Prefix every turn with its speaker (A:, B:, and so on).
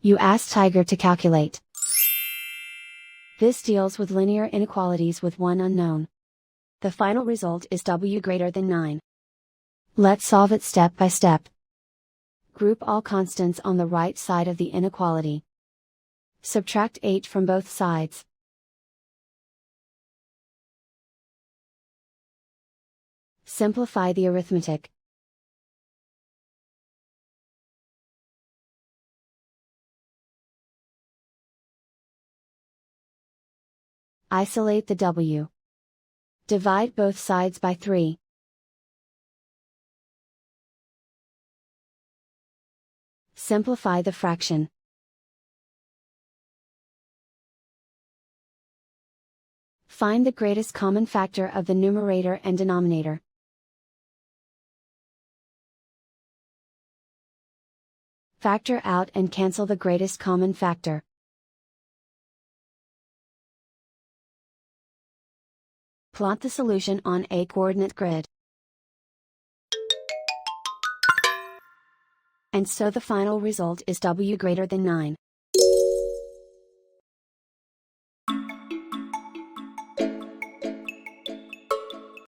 A: You ask Tiger to calculate. This deals with linear inequalities with one unknown. The final result is w greater than 9. Let's solve it step by step. Group all constants on the right side of the inequality. Subtract 8 from both sides. Simplify the arithmetic. Isolate the w. Divide both sides by 3. Simplify the fraction. Find the greatest common factor of the numerator and denominator. Factor out and cancel the greatest common factor. Plot the solution on a coordinate grid. And so the final result is w greater than 9.